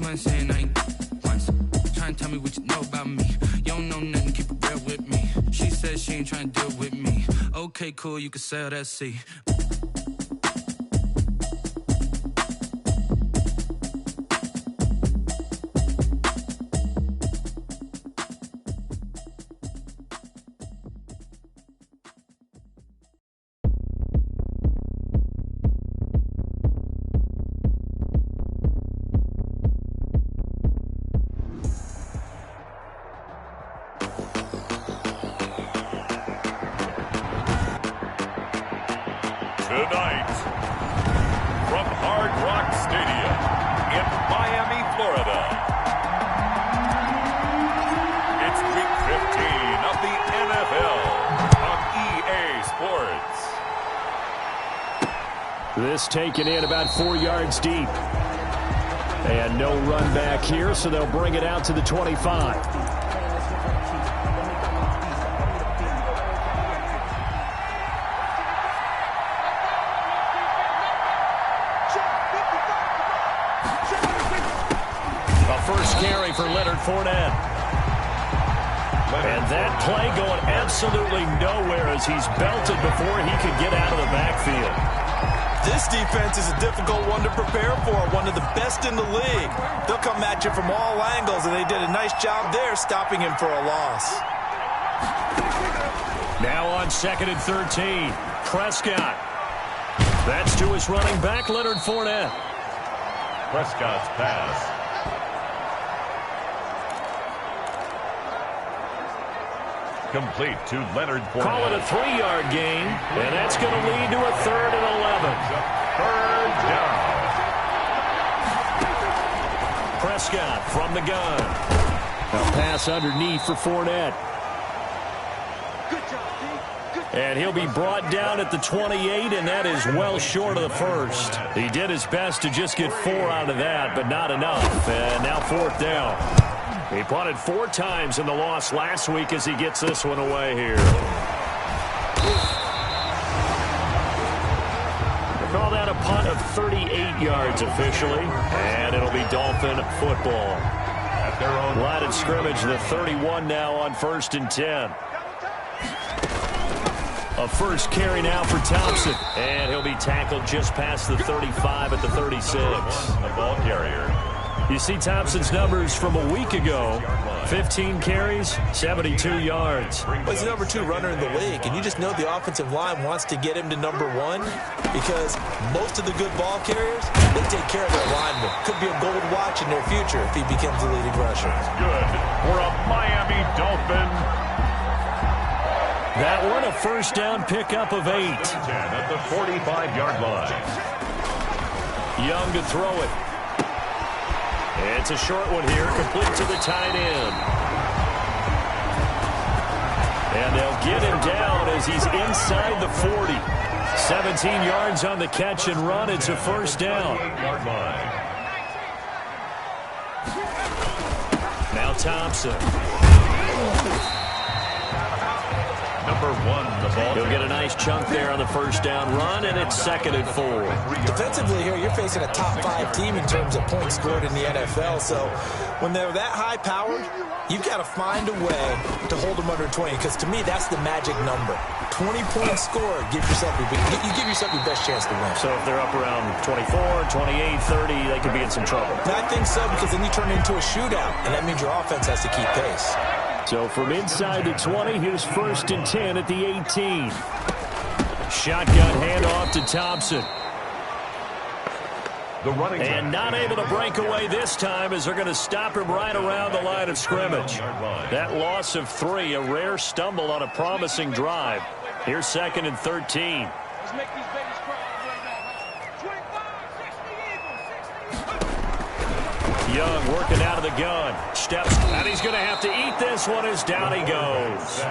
month saying I ain't once. Trying to tell me what you know about me. You don't know nothing, keep it real with me. She said she ain't trying to deal with me. Okay, cool, you can sell that seat. Tonight, from Hard Rock Stadium in Miami, Florida, it's Week 15 of the NFL on EA Sports. This taken in about 4 yards deep. And no run back here, so they'll bring it out to the 25. First carry for Leonard Fournette. And that play going absolutely nowhere as he's belted before he could get out of the backfield. This defense is a difficult one to prepare for, one of the best in the league. They'll come at you from all angles, and they did a nice job there stopping him for a loss. Now on 2nd and 13, Prescott. That's to his running back, Leonard Fournette. Prescott's pass. Complete to Leonard Fournette. Call it a 3-yard gain, and that's going to lead to a 3rd and 11. Third down. Prescott from the gun. A pass underneath for Fournette. And he'll be brought down at the 28, and that is well short of the first. He did his best to just get 4 out of that, but not enough. And now 4th down. He punted 4 times in the loss last week as he gets this one away here. They call that a punt of 38 yards officially, and it'll be Dolphin football. At their own line of scrimmage, the 31 now on 1st and 10. A first carry now for Thompson, and he'll be tackled just past the 35 at the 36. The ball carrier. You see Thompson's numbers from a week ago. 15 carries, 72 yards. Well, he's the number 2 runner in the league, and you just know the offensive line wants to get him to number 1 because most of the good ball carriers, they take care of their linemen. Could be a gold watch in their future if he becomes the leading rusher. Good for a Miami Dolphin. That one a first down pickup of 8. 10 at the 45-yard line. Young to throw it. It's a short one here, complete to the tight end. And they'll get him down as he's inside the 40. 17 yards on the catch and run. It's a first down. Now Thompson. Number 1, the ball. He'll get a nice chunk there on the first down run, and it's 2nd and 4. Defensively here, you're facing a top 5 team in terms of points scored in the NFL. So when they're that high-powered, you've got to find a way to hold them under 20, because to me, that's the magic number. 20 points scored, you give yourself your best chance to win. So if they're up around 24, 28, 30, they could be in some trouble. I think so, because then you turn it into a shootout, and that means your offense has to keep pace. So from inside the 20, here's 1st and 10 at the 18. Shotgun handoff to Thompson. And not able to break away this time as they're going to stop him right around the line of scrimmage. That loss of 3, a rare stumble on a promising drive. Here's 2nd and 13. Young working out of the gun. Steps, and he's going to have to eat this one as down he goes.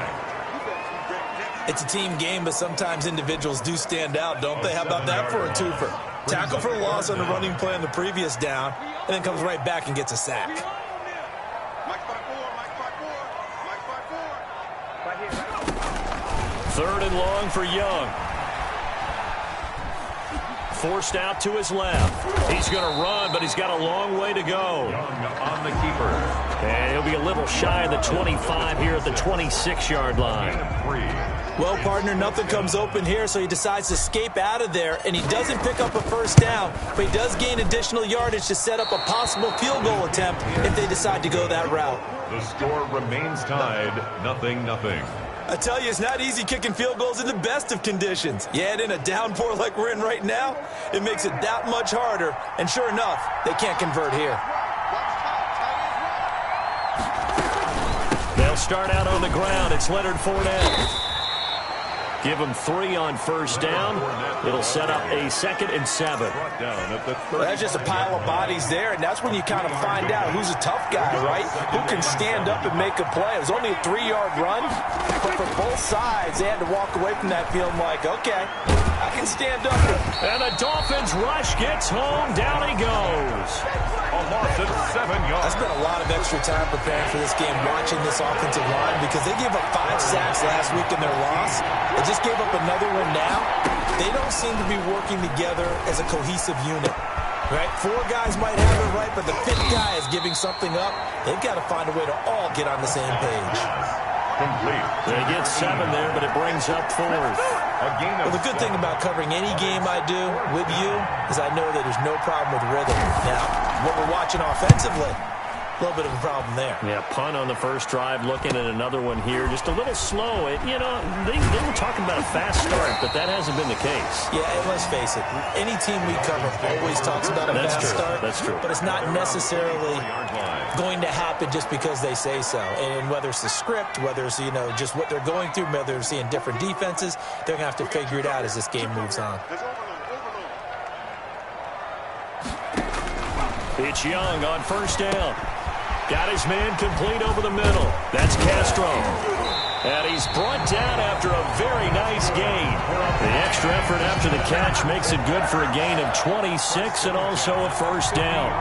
It's a team game, but sometimes individuals do stand out, don't they? How about that for a twofer? Tackle for a loss on the running play on the previous down, and then comes right back and gets a sack. Third and long for Young. forced out to his left. He's going to run, but he's got a long way to go. Young on the keeper. And he'll be a little shy of the 25 here at the 26-yard line. Well, partner, nothing comes open here, so he decides to escape out of there, and he doesn't pick up a first down, but he does gain additional yardage to set up a possible field goal attempt if they decide to go that route. The score remains tied, 0-0. I tell you, it's not easy kicking field goals in the best of conditions. You add in a downpour like we're in right now, it makes it that much harder, and sure enough, they can't convert here. They'll start out on the ground. It's Leonard Fournette. Give him 3 on first down. It'll set up a 2nd and 7. That's just a pile of bodies there, and that's when you kind of find out who's a tough guy, right? Who can stand up and make a play. It was only a 3-yard run, but for both sides, they had to walk away from that feeling like, okay, I can stand up. And the Dolphins rush gets home. Down he goes. A loss of 7 yards. I spent a lot of extra time preparing for this game, watching this offensive line, because they gave up 5 sacks last week in their loss. They just gave up another one now. They don't seem to be working together as a cohesive unit. Right? 4 guys might have it right, but the 5th guy is giving something up. They've got to find a way to all get on the same page. Complete. They get 7 there, but it brings up 4th. Well, the good thing about covering any game I do with you is I know that there's no problem with rhythm. Now, what we're watching offensively, a little bit of a problem there. Yeah, punt on the first drive, looking at another one here. Just a little slow. You know, they were talking about a fast start, but that hasn't been the case. Yeah, and let's face it, any team we cover always talks about a fast start. That's true. But it's not necessarily going to happen just because they say so. And whether it's the script, whether it's, you know, just what they're going through, whether they're seeing different defenses, they're going to have to figure it out as this game moves on. It's Young on first down. Got his man complete over the middle. That's Castro. And he's brought down after a very nice gain. The extra effort after the catch makes it good for a gain of 26 and also a first down.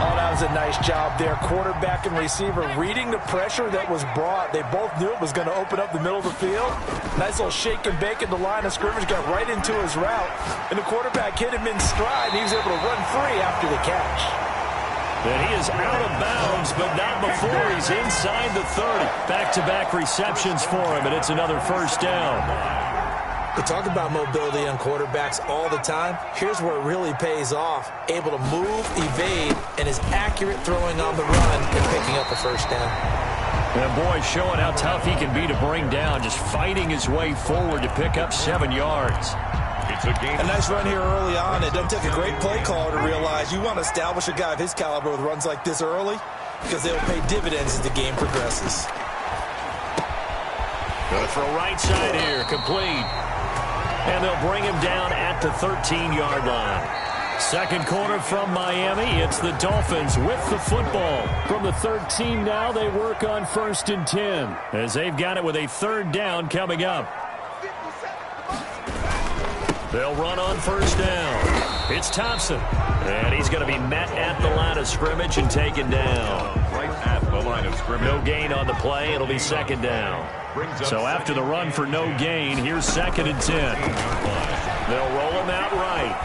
Oh, that was a nice job there. Quarterback and receiver reading the pressure that was brought. They both knew it was going to open up the middle of the field. Nice little shake and bake at the line of scrimmage. Got right into his route. And the quarterback hit him in stride. And he was able to run free after the catch. And he is out of bounds, but not before he's inside the 30. Back-to-back receptions for him, and it's another first down. We talk about mobility on quarterbacks all the time. Here's where it really pays off. Able to move, evade, and is accurate throwing on the run and picking up a first down. And boy, showing how tough he can be to bring down, just fighting his way forward to pick up 7 yards. It's a game. A nice run here early on. It doesn't take a great play caller to realize you want to establish a guy of his caliber with runs like this early because they'll pay dividends as the game progresses. Going to throw right side here, complete. And they'll bring him down at the 13-yard line. Second quarter from Miami. It's the Dolphins with the football. From the 13 now, they work on 1st and 10 as they've got it with a 3rd down coming up. They'll run on first down. It's Thompson. And he's going to be met at the line of scrimmage and taken down. Right at the line of scrimmage. No gain on the play. It'll be 2nd down. So after the run for no gain, here's 2nd and 10. They'll roll him out right.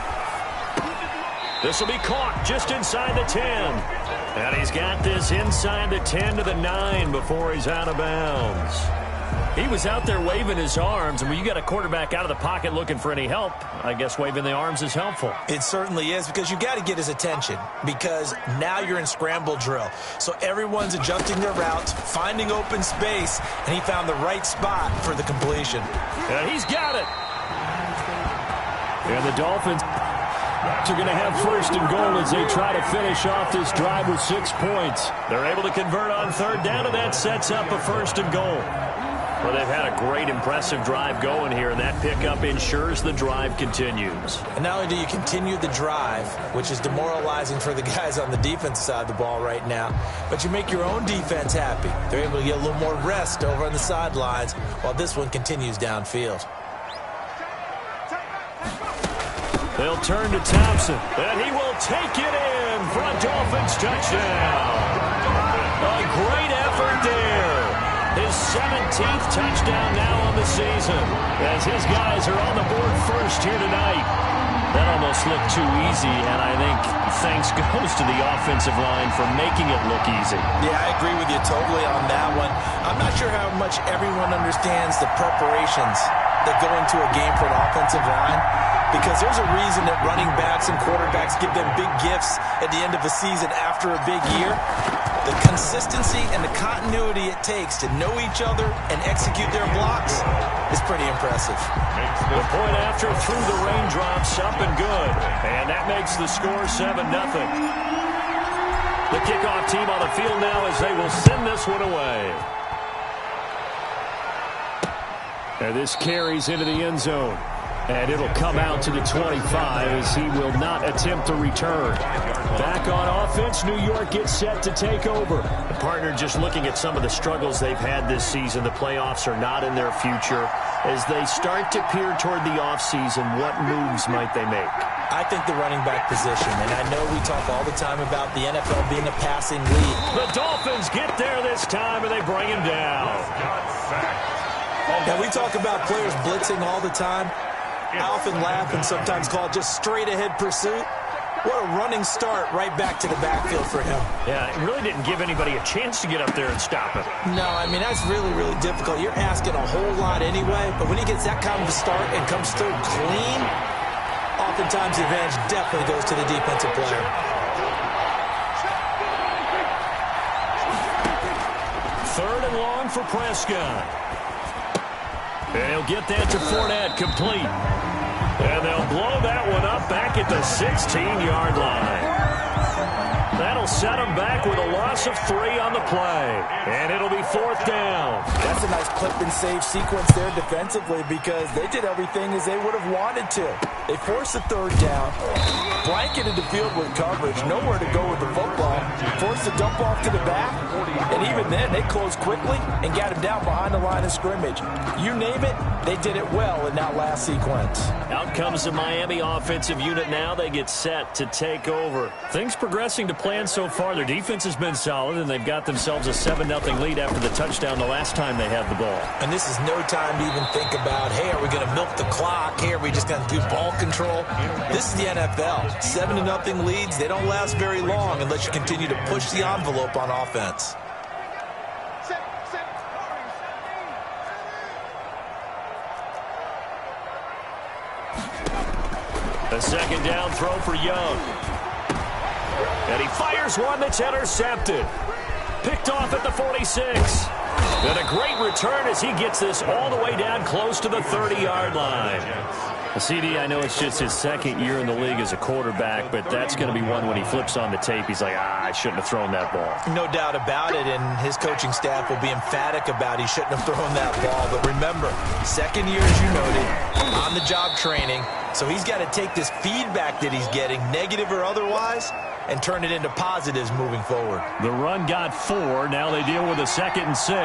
This will be caught just inside the 10. And he's got this inside the 10 to the 9 before he's out of bounds. He was out there waving his arms, and when you got a quarterback out of the pocket looking for any help, I guess waving the arms is helpful. It certainly is, because you got to get his attention, because now you're in scramble drill. So everyone's adjusting their routes, finding open space, and he found the right spot for the completion. And he's got it. And the Dolphins are going to have 1st and goal as they try to finish off this drive with 6 points. They're able to convert on 3rd down, and that sets up a 1st and goal. Well, they've had a great, impressive drive going here, and that pickup ensures the drive continues. And not only do you continue the drive, which is demoralizing for the guys on the defense side of the ball right now, but you make your own defense happy. They're able to get a little more rest over on the sidelines while this one continues downfield. They'll turn to Thompson, and he will take it in for a Dolphins touchdown. A great effort there. His 17th 13th touchdown now on the season, as his guys are on the board first here tonight. That almost looked too easy, and I think thanks goes to the offensive line for making it look easy. Yeah, I agree with you totally on that one. I'm not sure how much everyone understands the preparations that go into a game for an offensive line, because there's a reason that running backs and quarterbacks give them big gifts at the end of a season after a big year. The consistency and the continuity it takes to know each other and execute their blocks is pretty impressive. The point after through the raindrops, up and good. And that makes the score 7-0. The kickoff team on the field now as they will send this one away. And this carries into the end zone. And it'll come out to the 25 as he will not attempt to return. Back on offense, New York gets set to take over. The partner just looking at some of the struggles they've had this season. The playoffs are not in their future. As they start to peer toward the offseason, what moves might they make? I think the running back position, and I know we talk all the time about the NFL being a passing league. The Dolphins get there this time, and they bring him down. And we talk about players blitzing all the time. I often laugh and sometimes call it just straight-ahead pursuit. What a running start right back to the backfield for him. Yeah, it really didn't give anybody a chance to get up there and stop him. No, I mean, that's really, really difficult. You're asking a whole lot anyway, but when he gets that kind of a start and comes through clean, oftentimes the advantage definitely goes to the defensive player. Third and long for Prescott. And he'll get that to Fournette, complete. And they'll blow that one up back at the 16-yard line. That'll set them back with a loss of 3 on the play. And it'll be 4th down. That's a nice clip and save sequence there defensively, because they did everything as they would have wanted to. They forced the 3rd down, blanketed the field with coverage, nowhere to go with the football, forced the dump off to the back, and even then they closed quickly and got him down behind the line of scrimmage. You name it, they did it well in that last sequence. Out comes the Miami offensive unit now. They get set to take over. Things progressing to plan so far. Their defense has been solid, and they've got themselves a 7-0 lead after the touchdown the last time they had the ball. And this is no time to even think about, hey, are we going to milk the clock? Hey, are we just going to do ball control? This is the NFL. 7-0 leads, they don't last very long unless you continue to push the envelope on offense. A second down throw for Young. And he fires one that's intercepted. Picked off at the 46. And a great return as he gets this all the way down close to the 30-yard line. CD, I know it's just his second year in the league as a quarterback, but that's going to be one when he flips on the tape. He's like, I shouldn't have thrown that ball. No doubt about it, and his coaching staff will be emphatic about he shouldn't have thrown that ball. But remember, second year, as you noted, on-the-job training. So he's got to take this feedback that he's getting, negative or otherwise, and turn it into positives moving forward. The run got 4. Now they deal with a 2nd and 6.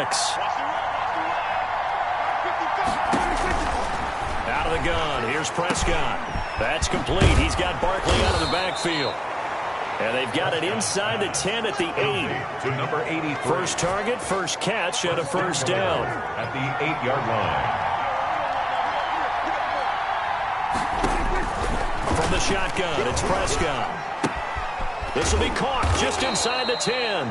Out of the gun. Here's Prescott. That's complete. He's got Barkley out of the backfield. And they've got it inside the 10 at the 8. To number 83. First target, first catch, and a first down. At the 8-yard line. From the shotgun, it's Prescott. This will be caught just inside the 10.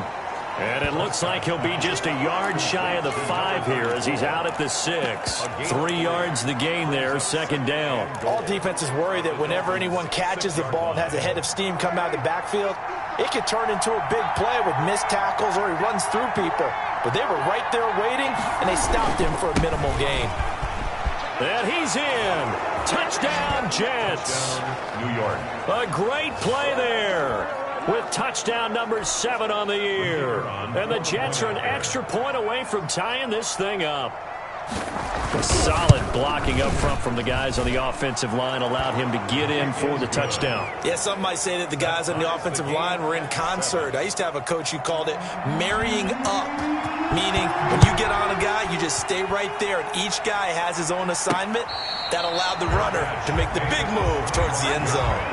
And it looks like he'll be just a yard shy of the 5 here as he's out at the 6. 3 yards the gain there, second down. All defenses worry that whenever anyone catches the ball and has a head of steam come out of the backfield, it could turn into a big play with missed tackles or he runs through people. But they were right there waiting, and they stopped him for a minimal gain. And he's in. Touchdown, Jets. New York. A great play there with touchdown number 7 on the year. And the Jets are an extra point away from tying this thing up. Solid blocking up front from the guys on the offensive line allowed him to get in for the touchdown. Yeah, some might say that the guys on the offensive line were in concert. I used to have a coach who called it marrying up, meaning when you get on a guy, you just stay right there, and each guy has his own assignment. That allowed the runner to make the big move towards the end zone.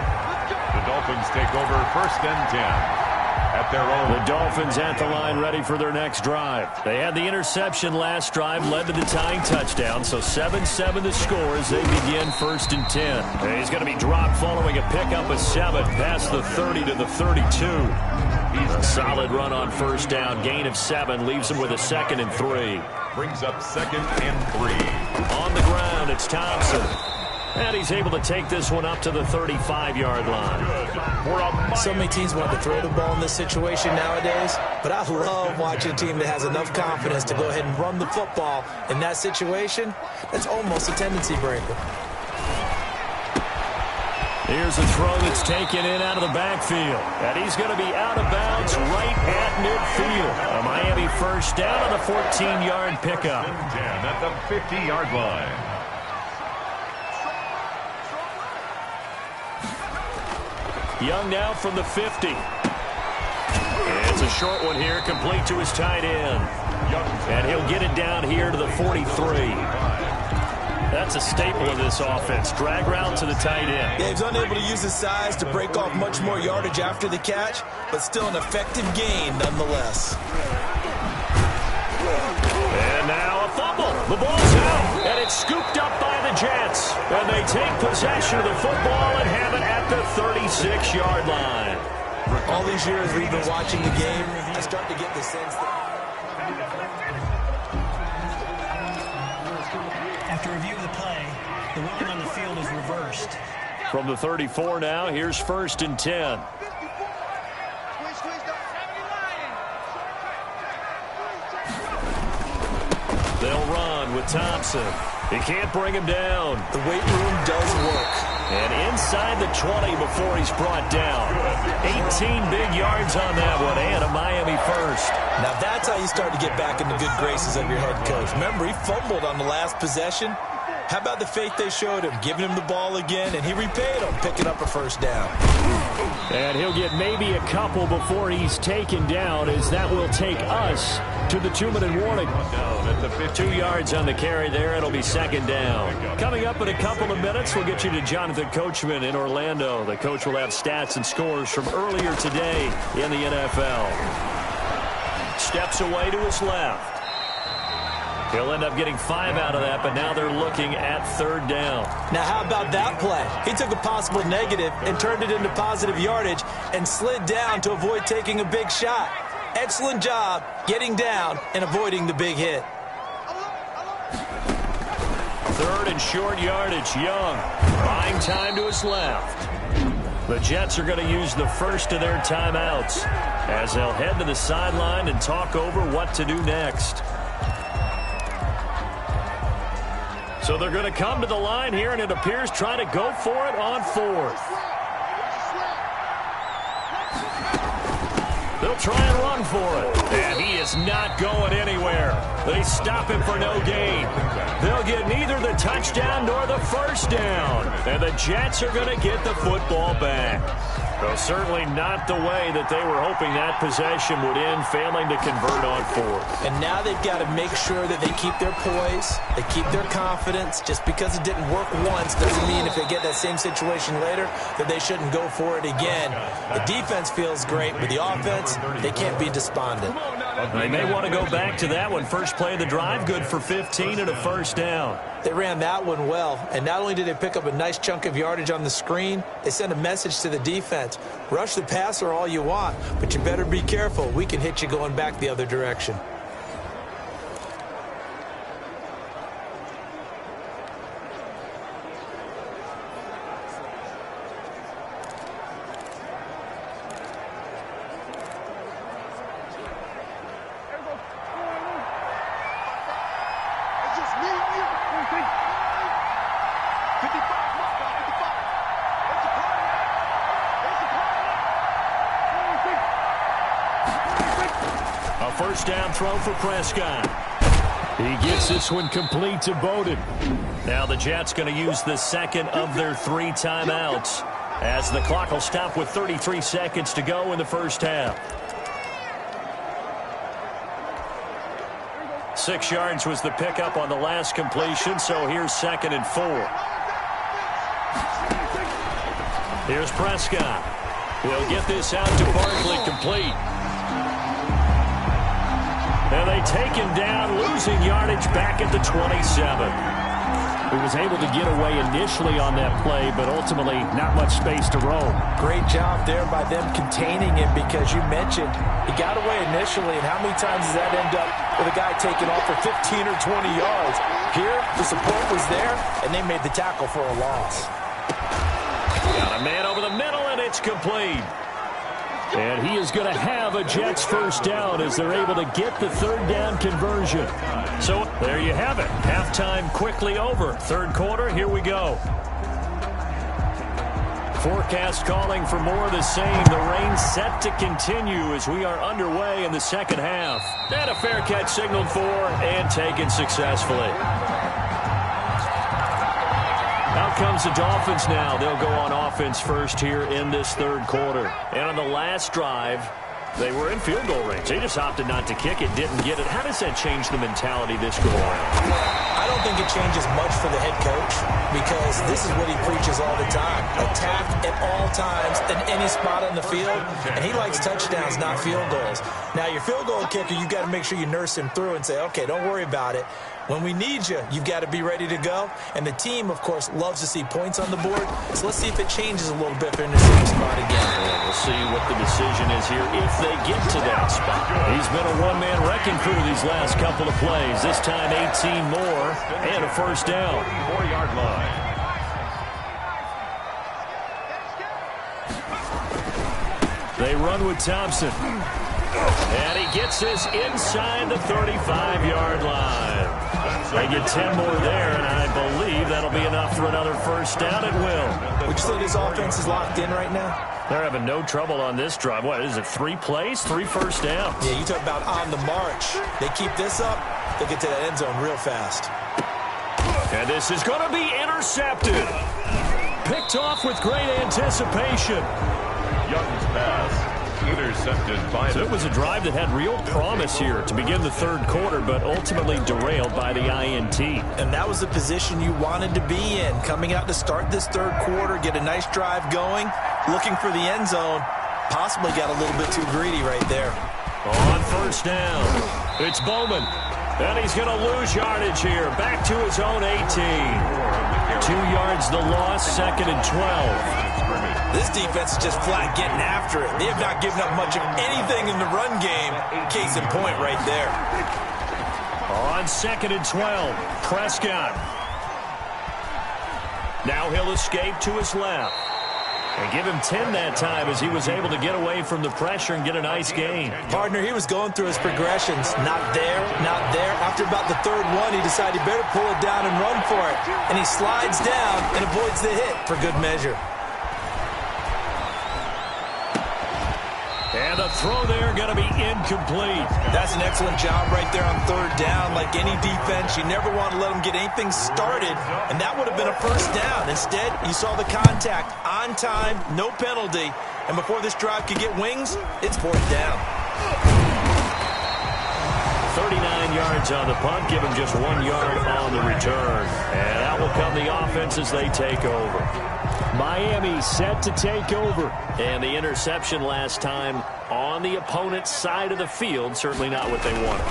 The Dolphins take over 1st and 10. at their own. The Dolphins at the line ready for their next drive. They had the interception last drive, led to the tying touchdown, so 7-7 the score as they begin 1st and 10. And he's going to be dropped following a pickup of 7 past the 30 to the 32. A solid run on 1st down, gain of 7, leaves him with a 2nd and 3. Brings up 2nd and 3. On the ground, it's Thompson. And he's able to take this one up to the 35-yard line. So many teams want to throw the ball in this situation nowadays, but I love watching a team that has enough confidence to go ahead and run the football in that situation. That's almost a tendency breaker. Here's a throw that's taken in out of the backfield. And he's going to be out of bounds right at midfield. A Miami 1st down on the 14-yard pickup. 10 at the 50-yard line. Young now from the 50. It's a short one here, complete to his tight end. And he'll get it down here to the 43. That's a staple of this offense. Drag route to the tight end. Yeah, he's unable to use his size to break off much more yardage after the catch, but still an effective gain nonetheless. And now a fumble. The ball's out, and it's scooped up by the Jets. And they take possession of the football and have it at the 36-yard line. All these years we've been watching the game, I start to get the sense that... After review of the play, the ruling on the field is reversed. From the 34 now, here's 1st and 10. They'll run with Thompson. He can't bring him down. The weight room does work. And inside the 20 before he's brought down. 18 big yards on that one, and a Miami 1st. Now that's how you start to get back in the good graces of your head coach. Remember, he fumbled on the last possession. How about the faith they showed him, giving him the ball again, and he repaid him, picking up a 1st down. And he'll get maybe a couple before he's taken down, as that will take us to the 2-minute warning. 2 yards on the carry there. It'll be 2nd down. Coming up in a couple of minutes, we'll get you to Jonathan Coachman in Orlando. The coach will have stats and scores from earlier today in the NFL. Steps away to his left. He'll end up getting 5 out of that, but now they're looking at 3rd down. Now, how about that play? He took a possible negative and turned it into positive yardage and slid down to avoid taking a big shot. Excellent job getting down and avoiding the big hit. 3rd and short yardage. Young buying time to his left. The Jets are going to use the first of their timeouts as they'll head to the sideline and talk over what to do next. So they're going to come to the line here, and it appears trying to go for it on 4th. They'll try and run for it. And he is not going anywhere. They stop him for no gain. They'll get neither the touchdown nor the 1st down. And the Jets are going to get the football back. Well, certainly not the way that they were hoping that possession would end, failing to convert on 4th. And now they've got to make sure that they keep their poise, they keep their confidence. Just because it didn't work once doesn't mean if they get that same situation later that they shouldn't go for it again. The defense feels great, but the offense, they can't be despondent. They may want to go back to that one. First play of the drive, good for 15 and a 1st down. They ran that one well, and not only did they pick up a nice chunk of yardage on the screen, they sent a message to the defense. Rush the passer all you want, but you better be careful. We can hit you going back the other direction. First down throw for Prescott. He gets this one complete to Bowden. Now the Jets going to use the 2nd of their 3 timeouts as the clock will stop with 33 seconds to go in the 1st half. 6 yards was the pickup on the last completion, so here's 2nd and 4. Here's Prescott. He'll get this out to Barkley, complete. And they take him down, losing yardage back at the 27. He was able to get away initially on that play, but ultimately not much space to roam. Great job there by them containing him, because you mentioned he got away initially, and how many times does that end up with a guy taking off for 15 or 20 yards? Here, the support was there, and they made the tackle for a loss. Got a man over the middle, and it's complete. And he is going to have a Jets first down as they're able to get the third down conversion. So there you have it. Halftime quickly over. Third quarter, here we go. Forecast calling for more of the same. The rain set to continue as we are underway in the second half. And a fair catch signaled for and taken successfully. Out comes the Dolphins now. They'll go on offense first here in this third quarter. And on the last drive, they were in field goal range. They just opted not to kick it, didn't get it. How does that change the mentality this go around? I don't think it changes much for the head coach, because this is what he preaches all the time. Attack at all times in any spot on the field, and he likes touchdowns, not field goals. Now, your field goal kicker, you've got to make sure you nurse him through and say, okay, don't worry about it. When we need you, you've got to be ready to go. And the team, of course, loves to see points on the board. So let's see if it changes a little bit if they're in the same spot again. Yeah, we'll see what the decision is here if they get to that spot. He's been a one-man wrecking crew these last couple of plays. This time 18 more and a first down. 34-yard line. They run with Thompson. And he gets this inside the 35-yard line. They get 10 more there, and I believe that'll be enough for another first down. It will. Would you say this offense is locked in right now? They're having no trouble on this drive. What is it, 3 plays, 3 first downs? Yeah, you talk about on the march. They keep this up, they'll get to that end zone real fast. And this is going to be intercepted. Picked off with great anticipation. Young's pass intercepted by So it was a drive that had real promise here to begin the third quarter, but ultimately derailed by the INT. And that was the position you wanted to be in, coming out to start this third quarter, get a nice drive going, looking for the end zone. Possibly got a little bit too greedy right there. On first down, it's Bowman. And he's going to lose yardage here. Back to his own 18. 2 yards the loss, second and 12. This defense is just flat getting after it. They have not given up much of anything in the run game. Case in point right there. On second and 12, Prescott. Now he'll escape to his left. And give him 10 that time as he was able to get away from the pressure and get a nice gain. Partner, he was going through his progressions. Not there, not there. After about the third one, he decided he better pull it down and run for it. And he slides down and avoids the hit for good measure. And the throw there going to be incomplete. That's an excellent job right there on third down. Like any defense, you never want to let them get anything started, and that would have been a first down. Instead, you saw the contact on time, no penalty, and before this drive could get wings, it's fourth down. 39 yards on the punt, give him just 1 yard on the return. And out will come the offense as they take over. Miami set to take over. And the interception last time on the opponent's side of the field, certainly not what they wanted.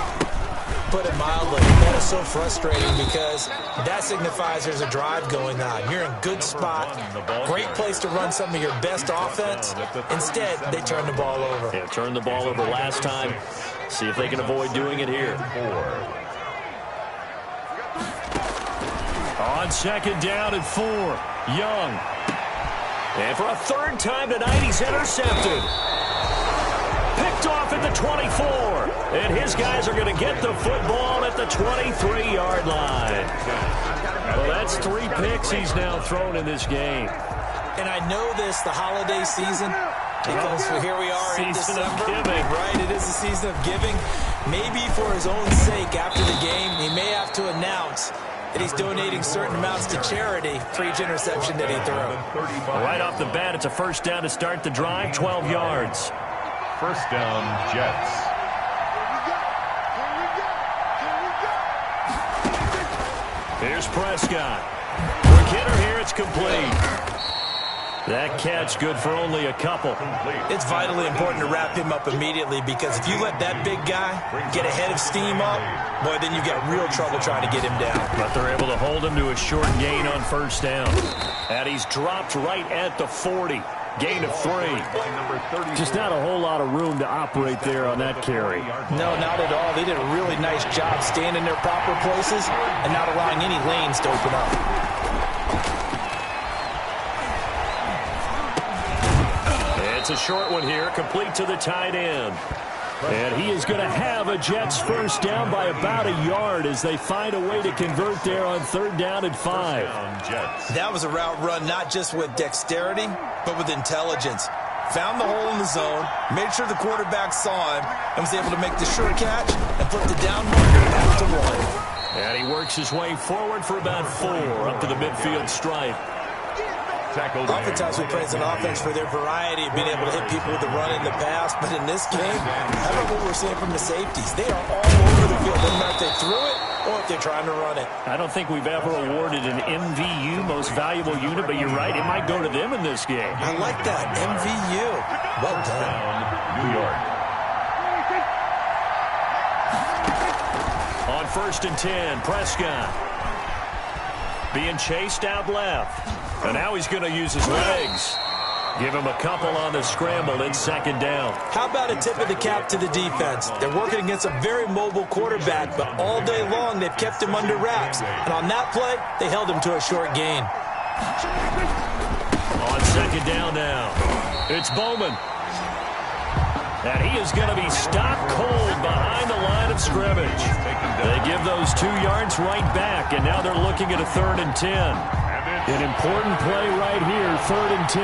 Put it mildly, that is so frustrating because that signifies there's a drive going on. You're in good spot, great place to run some of your best offense. Instead, they turn the ball over. Yeah, turned the ball over last time. See if they can avoid doing it here. On second down and 4, Young. And for a third time tonight, he's intercepted. Picked off at the 24. And his guys are going to get the football at the 23-yard line. Well, that's 3 picks he's now thrown in this game. And I know this, the holiday season, because here we are in Season December. of giving. Right, it is the season of giving. Maybe for his own sake after the game, he may have to announce that he's donating certain amounts to charity for each interception that he threw. Right off the bat, it's a first down to start the drive, 12 yards. First down, Jets. Here's Prescott. Quick hitter here, it's complete. That catch good for only a couple. It's vitally important to wrap him up immediately because if you let that big guy get a head of steam up, boy, then you've got real trouble trying to get him down. But they're able to hold him to a short gain on first down. And he's dropped right at the 40. Gain of 3. Just not a whole lot of room to operate there on that carry. No, not at all. They did a really nice job staying in their proper places and not allowing any lanes to open up. It's a short one here, complete to the tight end. And he is going to have a Jets first down by about a yard as they find a way to convert there on 3rd down and 5. That was a route run not just with dexterity, but with intelligence. Found the hole in the zone, made sure the quarterback saw him, and was able to make the sure catch and put the down marker back to 1. And he works his way forward for about 4 up to the midfield stripe. Oftentimes we praise an offense for their variety of being able to hit people with the run in the pass, but in this game, how about what we're seeing from the safeties? They are all over the field, no matter if they threw it or if they're trying to run it. I don't think we've ever awarded an MVU, most valuable unit, but you're right, it might go to them in this game. I like that, MVU. Well done. New York. On 1st and 10, Prescott being chased out left. And now he's going to use his legs. Give him a couple on the scramble in 2nd down. How about a tip of the cap to the defense? They're working against a very mobile quarterback, but all day long they've kept him under wraps. And on that play, they held him to a short gain. On 2nd down now, it's Bowman. And he is going to be stopped cold behind the line of scrimmage. They give those 2 yards right back, and now they're looking at a 3rd and 10. An important play right here, 3rd and 10.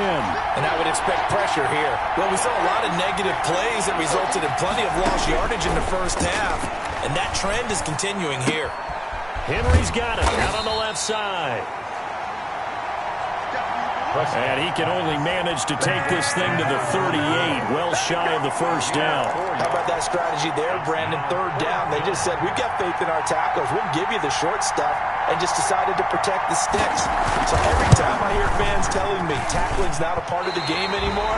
And I would expect pressure here. Well, we saw a lot of negative plays that resulted in plenty of lost yardage in the first half, and that trend is continuing here. Henry's got it out on the left side. And he can only manage to take this thing to the 38, well shy of the first down. How about that strategy there, Brandon? 3rd down. They just said, we've got faith in our tackles. We'll give you the short stuff, and just decided to protect the sticks. So every time I hear fans telling me tackling's not a part of the game anymore,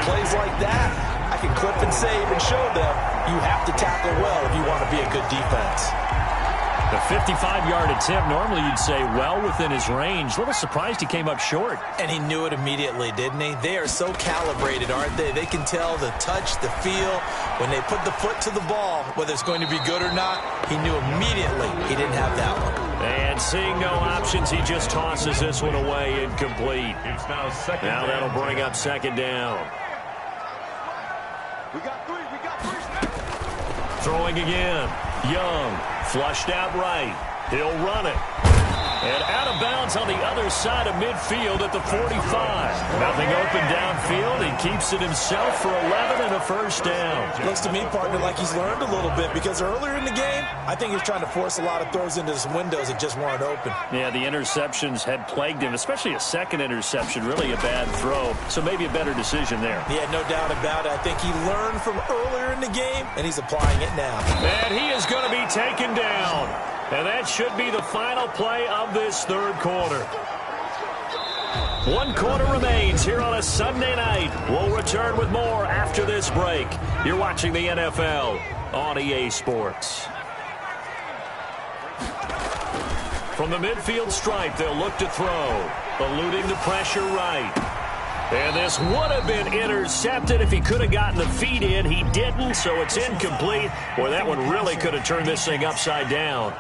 plays like that, I can clip and save and show them you have to tackle well if you want to be a good defense. The 55-yard attempt, normally you'd say well within his range. A little surprised he came up short. And he knew it immediately, didn't he? They are so calibrated, aren't they? They can tell the touch, the feel. When they put the foot to the ball, whether it's going to be good or not, he knew immediately he didn't have that one. And seeing no options, he just tosses this one away incomplete. It's now 2nd down. Now that'll bring up 2nd down. We got 3. We got 3. Throwing again. Young, flushed out right. He'll run it. And out of bounds on the other side of midfield at the 45. Nothing open downfield. He keeps it himself for 11 and a first down. Looks to me, partner, like he's learned a little bit because earlier in the game, I think he's trying to force a lot of throws into some windows that just weren't open. Yeah, the interceptions had plagued him, especially a second interception, really a bad throw. So maybe a better decision there. Yeah, no doubt about it. I think he learned from earlier in the game, and he's applying it now. And he is going to be taken down. And that should be the final play of this 3rd quarter. 1 quarter remains here on a Sunday night. We'll return with more after this break. You're watching the NFL on EA Sports. From the midfield stripe, they'll look to throw. Eluding the pressure right. And this would have been intercepted if he could have gotten the feet in. He didn't, so it's incomplete. Boy, that one really could have turned this thing upside down.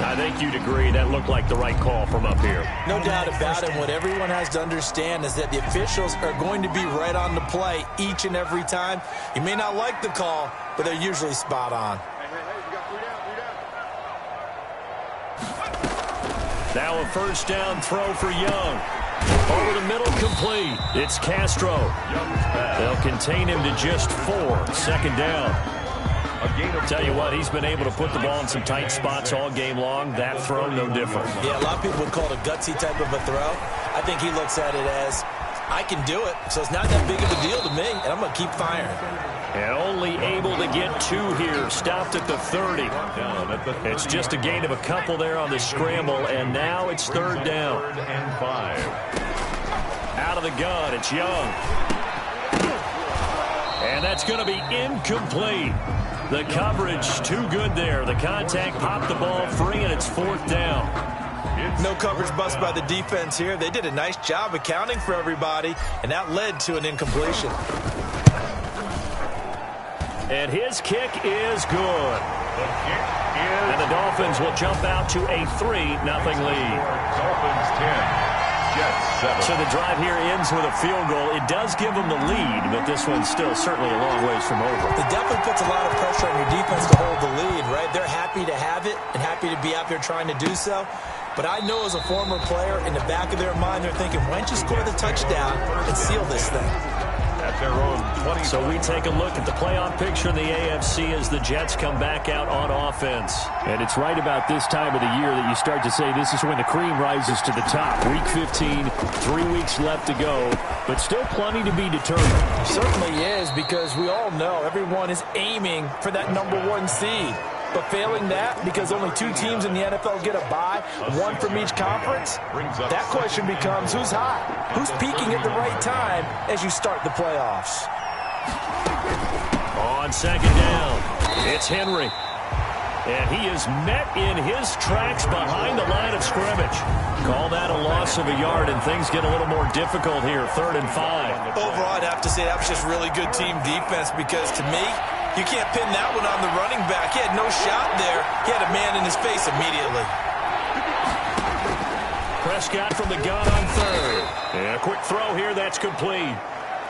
I think you'd agree that looked like the right call from up here. No doubt about it. What everyone has to understand is that the officials are going to be right on the play each and every time. You may not like the call, but they're usually spot on. Now a first down throw for Young. Over the middle, complete. It's Castro. They'll contain him to just 4. 2nd down. Tell you what, he's been able to put the ball in some tight spots all game long. That throw, no different. Yeah, a lot of people would call it a gutsy type of a throw. I think he looks at it as, I can do it, so it's not that big of a deal to me, and I'm going to keep firing. And only able to get 2 here. Stopped at the 30. It's just a gain of a couple there on the scramble, and now it's 3rd down. 3rd and 5. Out of the gun, it's Young. And that's going to be incomplete. The coverage too good there. The contact popped the ball free, and it's 4th down. No coverage bust by the defense here. They did a nice job accounting for everybody, and that led to an incompletion. And his kick is good. The kick is And the Dolphins will jump out to a 3-0 lead. Dolphins 10. Jets 7. So the drive here ends with a field goal. It does give them the lead, but this one's still certainly a long ways from over. It definitely puts a lot of pressure on your defense to hold the lead, right? They're happy to have it and happy to be out there trying to do so. But I know as a former player, in the back of their mind, they're thinking, why don't you score the touchdown and seal this thing? At their own 20. So we take a look at the playoff picture in the AFC as the Jets come back out on offense. And it's right about this time of the year that you start to say this is when the cream rises to the top. Week 15, 3 weeks left to go, but still plenty to be determined. It certainly is, because we all know everyone is aiming for that #1 seed. But failing that, because only 2 teams in the NFL get a bye, 1 from each conference, that question becomes who's hot? Who's peaking at the right time as you start the playoffs? On 2nd down, it's Henry. And he is met in his tracks behind the line of scrimmage. Call that a loss of a yard, and things get a little more difficult here, 3rd and 5. Overall, I'd have to say that was just really good team defense, because to me, you can't pin that one on the running back. He had no shot there. He had a man in his face immediately. Prescott from the gun on 3rd. And a quick throw here, that's complete.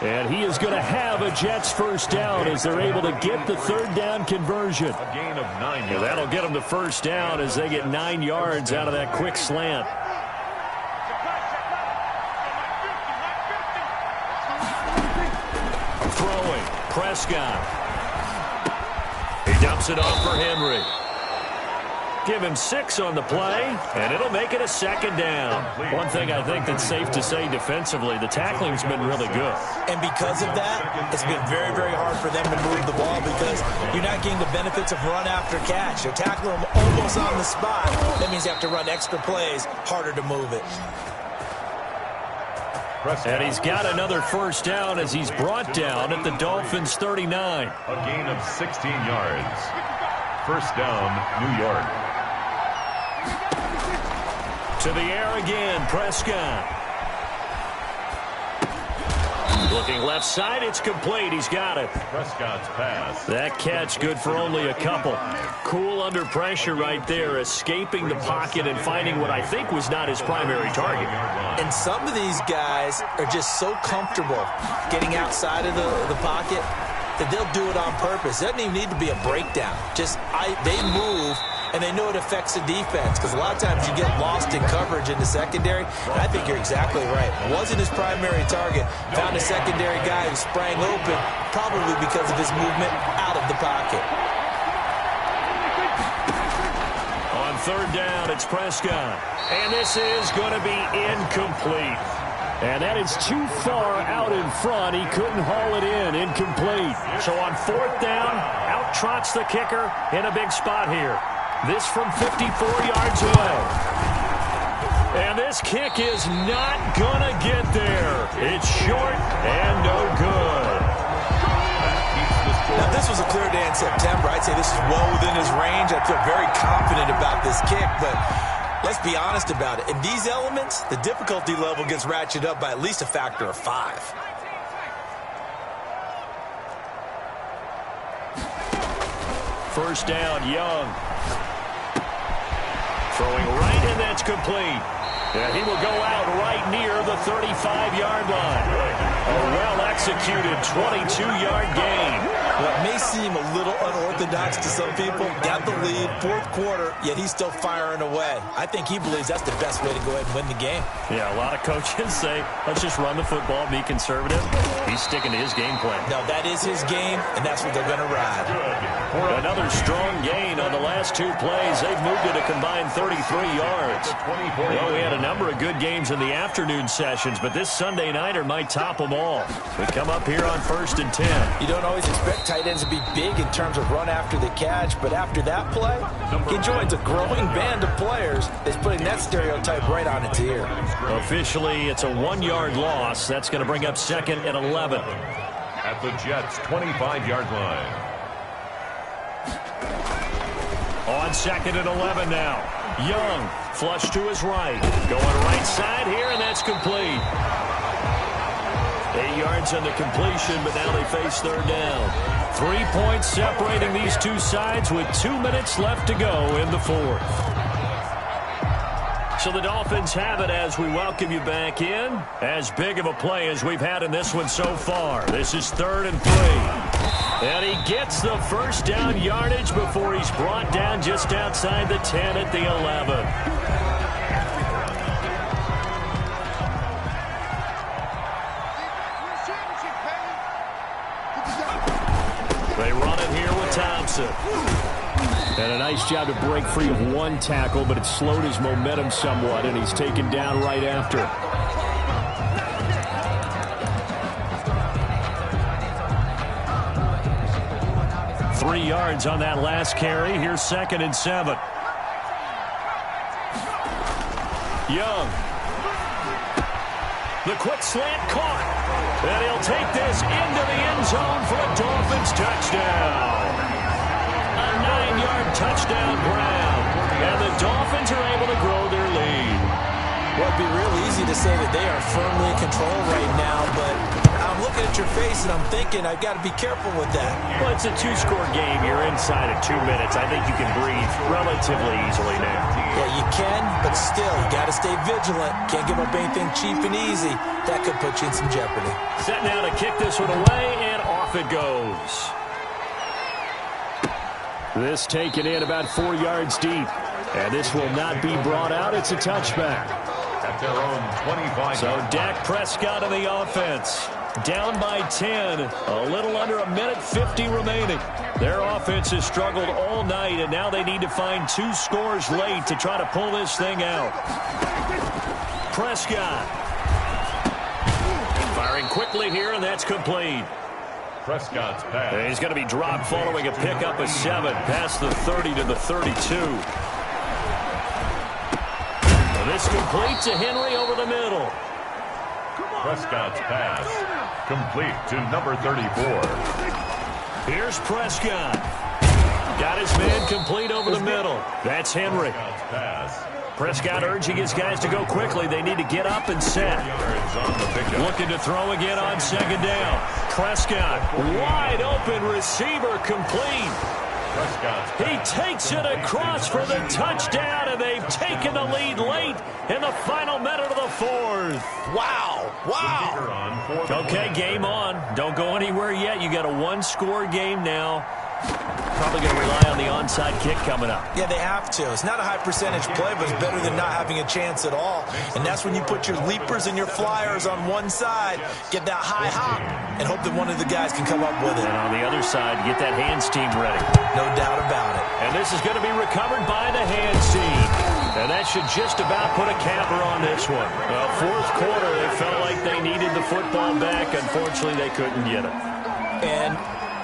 And he is going to have a Jets 1st down as they're able to get the 3rd down conversion. A gain of 9 yards. And that'll get them the 1st down as they get 9 yards out of that quick slant. Throwing, Prescott. He dumps it off for Henry. Give him 6 on the play, and it'll make it a 2nd down. One thing I think that's safe to say defensively, the tackling's been really good. And because of that, it's been very, very hard for them to move the ball, because you're not getting the benefits of run after catch. You're tackling them almost on the spot. That means you have to run extra plays, harder to move it. And he's got another 1st down as he's brought down at the Dolphins' 39. A gain of 16 yards. 1st down, New York. To the air again, Prescott. Looking left side, it's complete. He's got it. Prescott's pass. That catch good for only a couple. Cool under pressure right there, escaping the pocket and finding what I think was not his primary target. And some of these guys are just so comfortable getting outside of the pocket that they'll do it on purpose. It doesn't even need to be a breakdown. They move, and they know it affects the defense, because a lot of times you get lost in coverage in the secondary. And I think you're exactly right. Wasn't his primary target. Found a secondary guy who sprang open, probably because of his movement out of the pocket. On 3rd down, it's Prescott. And this is going to be incomplete. And that is too far out in front. He couldn't haul it in. Incomplete. So on 4th down, out trots the kicker in a big spot here. This from 54 yards away. And this kick is not going to get there. It's short and no good. Now, this was a clear day in September. I'd say this is well within his range. I feel very confident about this kick, but let's be honest about it. In these elements, the difficulty level gets ratcheted up by at least a factor of 5. First down, Young. Throwing right, and that's complete. And he will go out right near the 35-yard line. A well-executed 22-yard gain. What may seem a little unorthodox to some people. Got the lead, fourth quarter, yet he's still firing away. I think he believes that's the best way to go ahead and win the game. Yeah, a lot of coaches say, let's just run the football, be conservative. He's sticking to his game plan. No, that is his game, and that's what they're going to ride. Another strong gain on the last two plays. They've moved it a combined 33 yards. Well, we had a number of good games in the afternoon sessions, but this Sunday nighter might top them all. We come up here on 1st and 10. You don't always expect tight ends to be big in terms of run after the catch, but after that play, he joins a growing band of players that's putting that stereotype right on its ear. Officially, it's a 1-yard loss. That's going to bring up 2nd and 11. At the Jets' 25-yard line. On 2nd and 11 now. Young, flush to his right. Going right side here, and that's complete. 8 yards on the completion, but now they face 3rd down. 3 points separating these two sides with 2 minutes left to go in the 4th. So the Dolphins have it as we welcome you back in. As big of a play as we've had in this one so far. This is 3rd and 3. And he gets the first down yardage before he's brought down just outside the 10 at the 11. They run it here with Thompson. And a nice job to break free of one tackle, but it slowed his momentum somewhat, and he's taken down right after. 3 yards on that last carry. Here's 2nd and 7. Young. The quick slant caught. And he'll take this into the end zone for a Dolphins touchdown. A 9-yard touchdown grab. And the Dolphins are able to grow their lead. Well, it'd be real easy to say that they are firmly in control right now, but I'm looking at your face and I'm thinking I've got to be careful with that. Well, it's a 2-score game. You're inside of 2 minutes. I think you can breathe relatively easily now. Yeah, you can, but still, you got to stay vigilant. Can't give up anything cheap and easy. That could put you in some jeopardy. Set now to kick this one away, and off it goes. This taken in about 4 yards deep. And this will not be brought out. It's a touchback. At their own 25. So Dak Prescott of the offense. Down by 10. A little under a minute 50 remaining. Their offense has struggled all night, and now they need to find 2 scores late to try to pull this thing out. Prescott. Firing quickly here, and that's complete. Prescott's pass. And he's going to be dropped following a pickup of 7 past the 30 to the 32. And this complete to Henry over the middle. Prescott's pass complete to number 34. Here's Prescott. Got his man complete over the middle. That's Henry. Prescott's pass. Prescott urging his guys to go quickly. They need to get up and set. Looking to throw again on 2nd down. Prescott, wide open receiver complete. He takes it across for the touchdown, and they've taken the lead late in the final minute of the 4th. Wow. Wow. Okay, game on. Don't go anywhere yet. You got a 1-score game now. Probably going to rely on the onside kick coming up. Yeah, they have to. It's not a high percentage play, but it's better than not having a chance at all. And that's when you put your leapers and your flyers on one side, get that high hop, and hope that one of the guys can come up with it. And on the other side, get that hands team ready. No doubt about it. And this is going to be recovered by the hands team. And that should just about put a capper on this one. Well, 4th quarter, they felt like they needed the football back. Unfortunately, they couldn't get it. And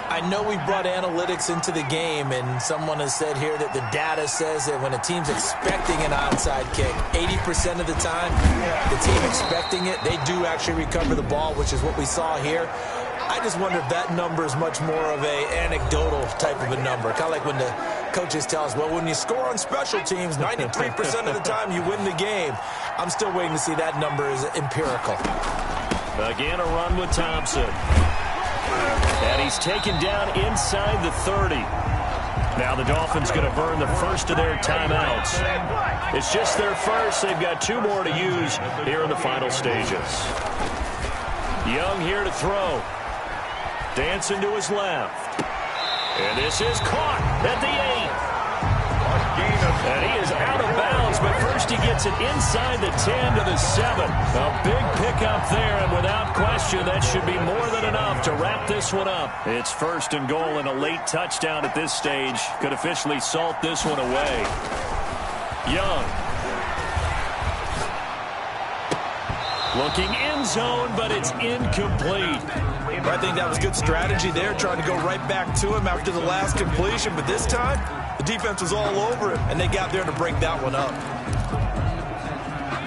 I know we brought analytics into the game, and someone has said here that the data says that when a team's expecting an onside kick, 80% of the time, the team expecting it, they do actually recover the ball, which is what we saw here. I just wonder if that number is much more of a anecdotal type of a number. Kind of like when the coaches tell us, well, when you score on special teams, 93% of the time you win the game. I'm still waiting to see that number is empirical. Again, a run with Thompson. And he's taken down inside the 30. Now the Dolphins going to burn the first of their timeouts. It's just their first. They've got 2 more to use here in the final stages. Young here to throw. Dancing to his left. And this is caught at the 8. And he is out of bounds, but first he gets it inside the 10 to the 7. A big pickup there, and without question, that should be more than enough to wrap this one up. It's 1st and goal and a late touchdown at this stage. Could officially salt this one away. Young. Looking end zone, but it's incomplete. I think that was good strategy there, trying to go right back to him after the last completion. But this time, the defense was all over it, and they got there to break that one up.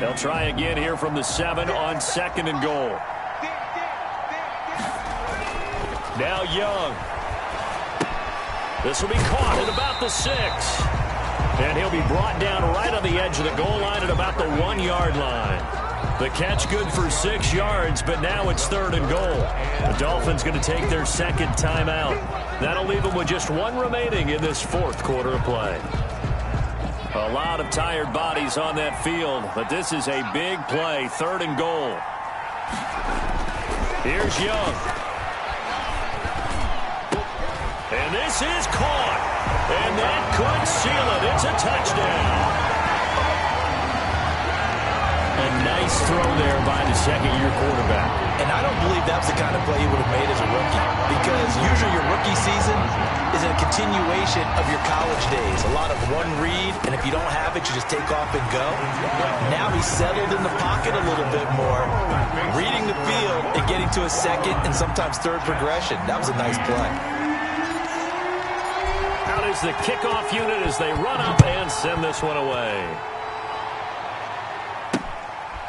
They'll try again here from the 7 on 2nd and goal. Now Young. This will be caught at about the 6. And he'll be brought down right on the edge of the goal line at about the 1-yard line. The catch good for 6 yards, but now it's 3rd and goal. The Dolphins going to take their 2nd timeout. That'll leave them with just 1 remaining in this 4th quarter of play. A lot of tired bodies on that field, but this is a big play. 3rd and goal. Here's Young. And this is caught. And that could seal it. It's a touchdown. A nice throw there by the 2nd-year quarterback. And I don't believe that's the kind of play he would have made as a rookie, because usually your rookie season is a continuation of your college days. A lot of one read, and if you don't have it, you just take off and go. Now he's settled in the pocket a little bit more, reading the field and getting to a 2nd and sometimes 3rd progression. That was a nice play. Out is the kickoff unit as they run up and send this one away.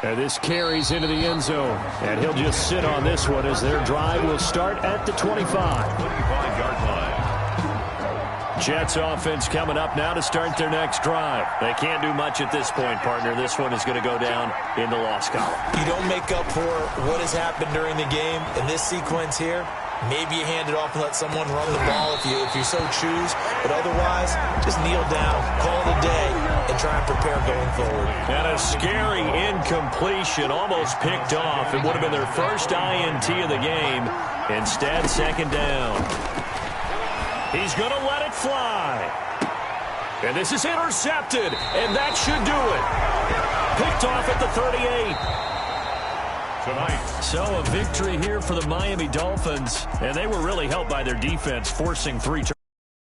And this carries into the end zone. And he'll just sit on this one as their drive will start at the 25-yard line. Jets offense coming up now to start their next drive. They can't do much at this point, partner. This one is going to go down in the loss column. You don't make up for what has happened during the game in this sequence here. Maybe you hand it off and let someone run the ball if you so choose. But otherwise, just kneel down, call it a day, and try and prepare going forward. And a scary incompletion, almost picked off. It would have been their first INT of the game. Instead, 2nd down. He's going to let it fly. And this is intercepted, and that should do it. Picked off at the 38. So a victory here for the Miami Dolphins, and they were really helped by their defense, forcing 3 turnovers.